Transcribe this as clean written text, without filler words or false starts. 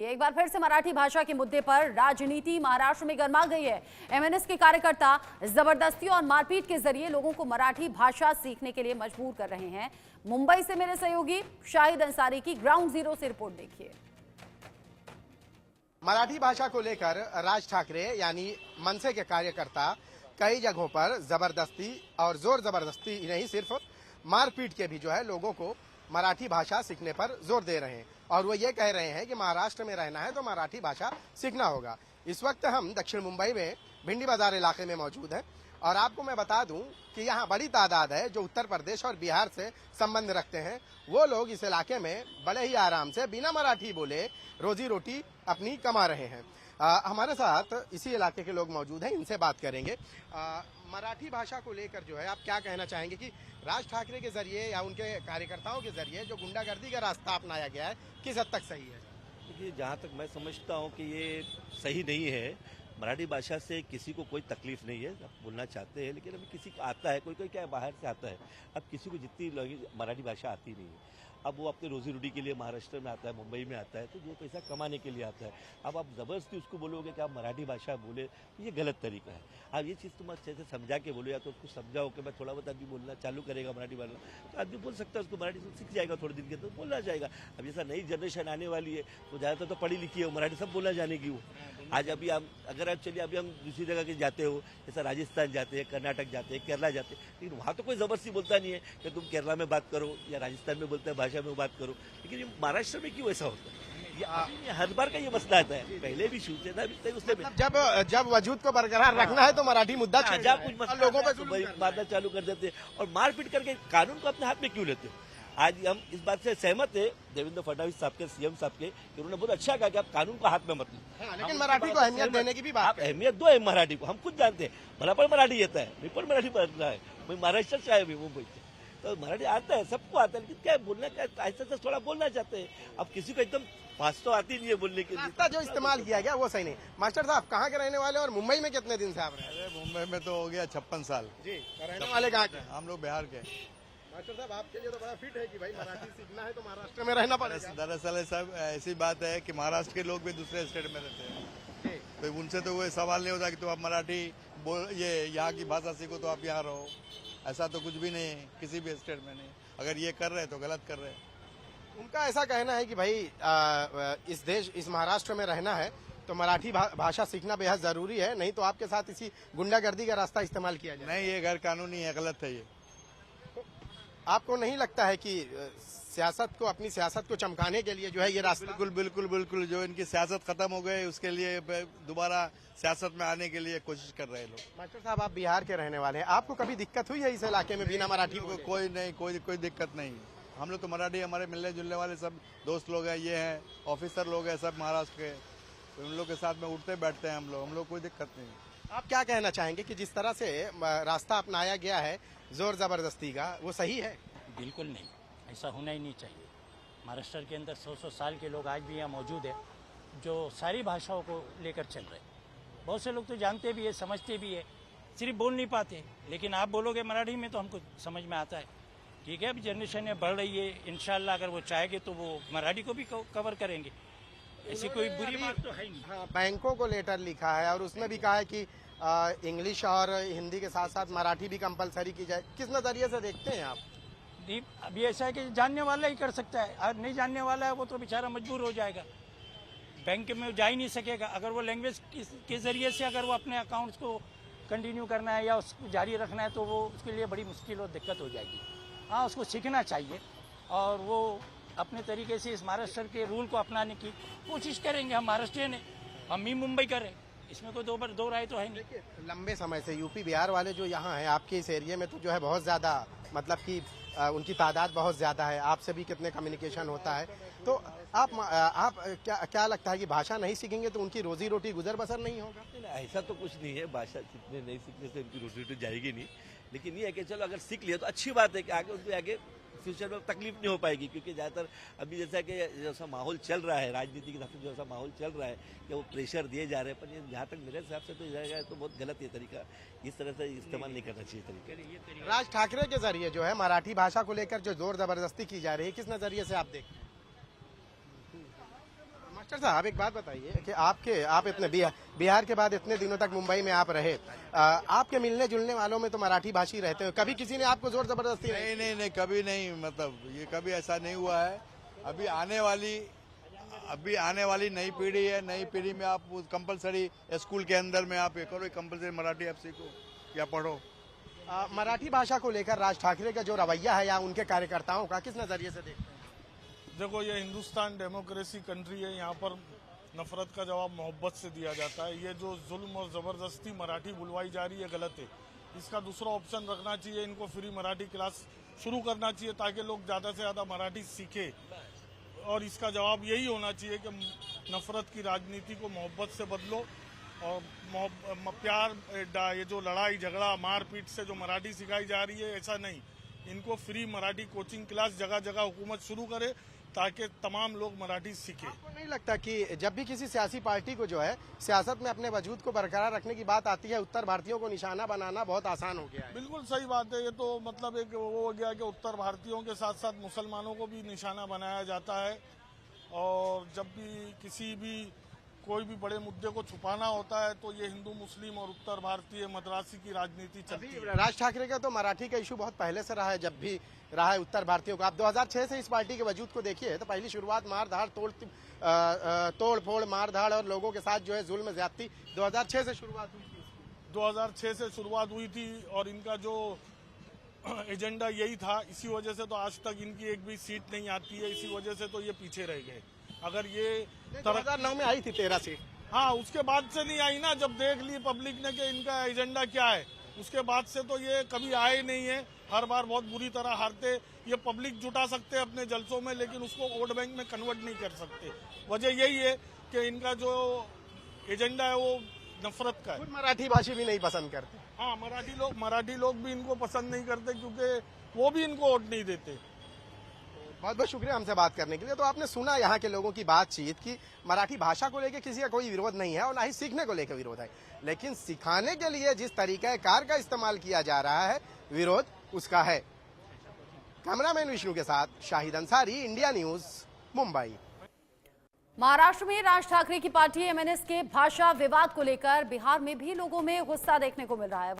एक बार फिर से मराठी भाषा के मुद्दे पर राजनीति महाराष्ट्र में गर्मा गई है। एमएनएस के कार्यकर्ता जबरदस्ती और मारपीट के जरिए लोगों को मराठी भाषा सीखने के लिए मजबूर कर रहे हैं। मुंबई से मेरे सहयोगी शाहिद अंसारी की ग्राउंड जीरो से रिपोर्ट देखिए। मराठी भाषा को लेकर राज ठाकरे यानी मनसे के कार्यकर्ता कई जगहों पर जबरदस्ती और जोर जबरदस्ती नहीं सिर्फ मारपीट के भी जो है लोगों को मराठी भाषा सीखने पर जोर दे रहे हैं और वो ये कह रहे हैं कि महाराष्ट्र में रहना है तो मराठी भाषा सीखना होगा। इस वक्त हम दक्षिण मुंबई में भिंडी बाजार इलाके में मौजूद हैं और आपको मैं बता दूं कि यहाँ बड़ी तादाद है जो उत्तर प्रदेश और बिहार से संबंध रखते हैं। वो लोग इस इलाके में बड़े ही आराम से बिना मराठी बोले रोजी रोटी अपनी कमा रहे हैं। हमारे साथ इसी इलाके के लोग मौजूद हैं, इनसे बात करेंगे। मराठी भाषा को लेकर जो है आप क्या कहना चाहेंगे कि राज ठाकरे के जरिए या उनके कार्यकर्ताओं के जरिए जो गुंडागर्दी का रास्ता अपनाया गया है किस हद तक सही है? देखिए, जहाँ तक मैं समझता हूँ कि ये सही नहीं है। मराठी भाषा से किसी को कोई तकलीफ नहीं है, आप बोलना चाहते हैं, लेकिन अभी किसी को आता है, कोई क्या बाहर से आता है। अब किसी को जितनी मराठी भाषा आती नहीं है, अब वो अपने रोजी रोटी के लिए महाराष्ट्र में आता है, मुंबई में आता है, तो जो पैसा कमाने के लिए आता है। अब आप जबरदस्ती उसको बोलोगे कि आप मराठी भाषा बोले, तो ये गलत तरीका है। अब ये चीज़ तुम अच्छे से समझा के बोलो, या तो उसको समझाओ कि मैं थोड़ा बहुत आदमी बोलना चालू करेगा मराठी भाषा, तो आदमी बोल सकता है, उसको मराठी सीख जाएगा, थोड़े दिन के तो बोलना जाएगा। अब जैसा नई जनरेशन आने वाली है तो ज़्यादातर तो पढ़ी लिखी है, मराठी सब बोलना जानेगी वो। आज अभी हम अगर आप चलिए, अभी हम दूसरी जगह के जाते हो, जैसा राजस्थान जाते हैं, कर्नाटक जाते हैं, केरला जाते हैं, लेकिन वहाँ तो कोई जबरदस्ती बोलता नहीं है कि तुम केरला में बात करो या राजस्थान में बोलते हैं भाषा में बात करो। लेकिन ये महाराष्ट्र में क्यों ऐसा होता है? ये हर बार का ये मसला आता है। पहले भी शिवसेना भी उसने जब वजूद को बरकरार रखना है तो मराठी मुद्दा कुछ लोगों पर मारना चालू कर देते हैं और मारपीट करके कानून को अपने हाथ में क्यों लेते हो? आज हम इस बात से सहमत है देवेंद्र फडणवीस साहब के, सीएम साहब के, कि उन्होंने बहुत अच्छा कहा कि आप कानून को हाथ में मत लो। लेकिन मराठी को अहमियत देने की भी बात, आप अहमियत दो है मराठी को। हम खुद जानते हैं, भला पर मराठी येता है, मी पण मराठी बोलता है, मैं महाराष्ट्र से आया, मुंबई से, तो मराठी आता है, सबको आता है, लेकिन क्या बोलना, क्या ऐसा से थोड़ा बोलना चाहते हैं। अब किसी को एकदम पास तो आती नहीं है बोलने के लिए। जो इस्तेमाल किया गया वो सही नहीं। मास्टर साहब कहाँ के रहने वाले और मुंबई में कितने दिन से आप रहे? मुंबई में तो हो गया 56 साल जी। रहने वाले कहाँ के? हम लोग बिहार के। मास्टर साहब आपके लिए तो बड़ा फिट है कि भाई मराठी सीखना है तो महाराष्ट्र में रहना पड़ेगा। दरअसल सब ऐसी बात है कि महाराष्ट्र के लोग भी दूसरे स्टेट में रहते हैं, तो उनसे तो वो सवाल नहीं होता कि तो आप मराठी बोल, ये यहाँ की भाषा सीखो तो आप यहाँ रहो। ऐसा तो कुछ भी नहीं है, किसी भी स्टेट में नहीं। अगर ये कर रहे हैं तो गलत कर रहे हैं। उनका ऐसा कहना है कि भाई इस महाराष्ट्र में रहना है तो मराठी भाषा सीखना बेहद जरूरी है, नहीं तो आपके साथ इसी गुंडागर्दी का रास्ता इस्तेमाल किया जाए। नहीं, ये गैर कानूनी है, गलत है ये। आपको नहीं लगता है कि अपनी सियासत को चमकाने के लिए जो है ये रास्ता? बिल्कुल बिल्कुल बिल्कुल, जो इनकी सियासत खत्म हो गई उसके लिए दोबारा सियासत में आने के लिए कोशिश कर रहे हैं लोग। मास्टर साहब आप बिहार के रहने वाले हैं, आपको कभी दिक्कत हुई है इस इलाके में बिना मराठी बोले? कोई नहीं, कोई दिक्कत नहीं। हम लोग तो मराठी, हमारे मिलने जुलने वाले सब दोस्त लोग हैं, ये हैं ऑफिसर लोग हैं, सब महाराष्ट्र के, तो उन लोग के साथ में उठते बैठते हैं हम लोग कोई दिक्कत नहीं। आप क्या कहना चाहेंगे कि जिस तरह से रास्ता अपनाया गया है जोर जबरदस्ती का, वो सही है? बिल्कुल नहीं, ऐसा होना ही नहीं चाहिए। महाराष्ट्र के अंदर 100 साल के लोग आज भी यहाँ मौजूद है जो सारी भाषाओं को लेकर चल रहे हैं। बहुत से लोग तो जानते भी है, समझते भी है, सिर्फ बोल नहीं पाते। लेकिन आप बोलोगे मराठी में तो हमको समझ में आता है। ठीक है, अभी जनरेशन में बढ़ रही है, इंशाल्लाह अगर वो चाहेंगे तो वो मराठी को भी कवर करेंगे। ऐसी कोई बुरी बात तो है नहीं। हाँ, बैंकों को लेटर लिखा है और उसमें भी कहा है कि इंग्लिश और हिंदी के साथ साथ मराठी भी कंपलसरी की जाए। किस नजरिए से देखते हैं आप? अभी ऐसा है कि जानने वाला ही कर सकता है, और नहीं जानने वाला है वो तो बेचारा मजबूर हो जाएगा, बैंक में जा ही नहीं सकेगा। अगर वो लैंग्वेज के जरिए से अगर वो अपने अकाउंट्स को कंटिन्यू करना है या उसको जारी रखना है तो वो उसके लिए बड़ी मुश्किल और दिक्कत हो जाएगी। हाँ, उसको सीखना चाहिए और वो अपने तरीके से इस महाराष्ट्र के रूल को अपनाने की कोशिश करेंगे। हम महाराष्ट्रियन हैं, हम ही मुंबई करें, इसमें कोई दो राय तो है नहीं। लंबे समय से यूपी बिहार वाले जो यहाँ हैं आपके इस एरिया में तो जो है बहुत ज्यादा, मतलब कि उनकी तादाद बहुत ज्यादा है, आपसे भी कितने कम्युनिकेशन होता है, तो आप क्या लगता है कि भाषा नहीं सीखेंगे तो उनकी रोजी रोटी गुजर बसर नहीं होगा? ऐसा तो कुछ नहीं है, भाषा सीखने नहीं सीखने से उनकी रोजी रोटी जाएगी नहीं। लेकिन ये है कि चलो अगर सीख लिया तो अच्छी बात है कि आगे उसको आगे फ्यूचर में तकलीफ नहीं हो पाएगी। क्योंकि ज़्यादातर अभी जैसा कि जैसा माहौल चल रहा है, राजनीति के हिसाब से जैसा माहौल चल रहा है कि वो प्रेशर दिए जा रहे हैं, पर ये जहाँ तक मेरे हिसाब से तो जाएगा तो बहुत गलत ये तरीका, इस तरह से इस्तेमाल नहीं करना चाहिए तरीका। राज ठाकरे के जरिए जो है मराठी भाषा को लेकर जो जोर जबरदस्ती की जा रही है, किस नजरिए से आप देखते हैं? डॉक्टर साहब एक बात बताइए कि आप इतने बिहार के बाद इतने दिनों तक मुंबई में आप रहे, आपके मिलने जुलने वालों में तो मराठी भाषी रहते हो, कभी किसी ने आपको जोर जबरदस्ती नहीं कभी नहीं, मतलब ये कभी ऐसा नहीं हुआ है। अभी आने वाली नई पीढ़ी है, नई पीढ़ी में आप कंपलसरी स्कूल के अंदर में आप ये करो, कंपलसरी मराठी आप सीखो या पढ़ो। मराठी भाषा को लेकर राज ठाकरे का जो रवैया है या उनके कार्यकर्ताओं का किस नजरिए से देखते हैं? देखो, ये हिंदुस्तान डेमोक्रेसी कंट्री है, यहाँ पर नफरत का जवाब मोहब्बत से दिया जाता है। ये जो जुल्म और जबरदस्ती मराठी बुलवाई जा रही है गलत है। इसका दूसरा ऑप्शन रखना चाहिए, इनको फ्री मराठी क्लास शुरू करना चाहिए ताकि लोग ज़्यादा से ज़्यादा मराठी सीखे। और इसका जवाब यही होना चाहिए कि नफरत की राजनीति को मोहब्बत से बदलो और प्यार, ये जो लड़ाई झगड़ा मारपीट से जो मराठी सिखाई जा रही है, ऐसा नहीं। इनको फ्री मराठी कोचिंग क्लास जगह जगह हुकूमत शुरू करे ताकि तमाम लोग मराठी सीखें। आपको नहीं लगता कि जब भी किसी सियासी पार्टी को जो है सियासत में अपने वजूद को बरकरार रखने की बात आती है, उत्तर भारतीयों को निशाना बनाना बहुत आसान हो गया है? बिल्कुल सही बात है। ये तो मतलब एक वो हो गया कि उत्तर भारतीयों के साथ साथ मुसलमानों को भी निशाना बनाया जाता है। और जब भी किसी भी कोई भी बड़े मुद्दे को छुपाना होता है तो ये हिंदू मुस्लिम और उत्तर भारतीय मद्रासी की राजनीति चलती है। राज ठाकरे का तो मराठी का इशू बहुत पहले से रहा है, जब भी रहा है उत्तर भारतीयों का। आप 2006 से इस पार्टी के वजूद को देखिए तो पहली शुरुआत मारधाड़ तोड़ फोड़ मारधाड़ और लोगों के साथ जो है जुल्म ज्यादती 2006 से शुरुआत हुई थी। 2006 से शुरुआत हुई थी और इनका जो एजेंडा यही था। इसी वजह से तो आज तक इनकी एक भी सीट नहीं आती है, इसी वजह से तो ये पीछे रह गए। अगर ये 2009 में आई थी 13 सीट। हाँ, उसके बाद से नहीं आई ना, जब देख ली पब्लिक ने कि इनका एजेंडा क्या है, उसके बाद से तो ये कभी आए नहीं है। हर बार बहुत बुरी तरह हारते। ये पब्लिक जुटा सकते हैं अपने जलसों में, लेकिन उसको वोट बैंक में कन्वर्ट नहीं कर सकते। वजह यही है कि इनका जो एजेंडा है वो नफरत का है। मराठी भाषी भी नहीं पसंद करते। हाँ, मराठी लोग भी इनको पसंद नहीं करते क्योंकि वो भी इनको वोट नहीं देते। बहुत बहुत शुक्रिया हमसे बात करने के लिए। तो आपने सुना यहाँ के लोगों की बातचीत की मराठी भाषा को लेकर किसी का कोई विरोध नहीं है और ना ही सीखने को लेकर विरोध है, लेकिन सिखाने के लिए जिस तरीका कार का इस्तेमाल किया जा रहा है विरोध उसका है। कैमरामैन विष्णु के साथ शाहिद अंसारी, इंडिया न्यूज, मुंबई। महाराष्ट्र में राज ठाकरे की पार्टी एमएनएस के भाषा विवाद को लेकर बिहार में भी लोगों में गुस्सा देखने को मिल रहा है।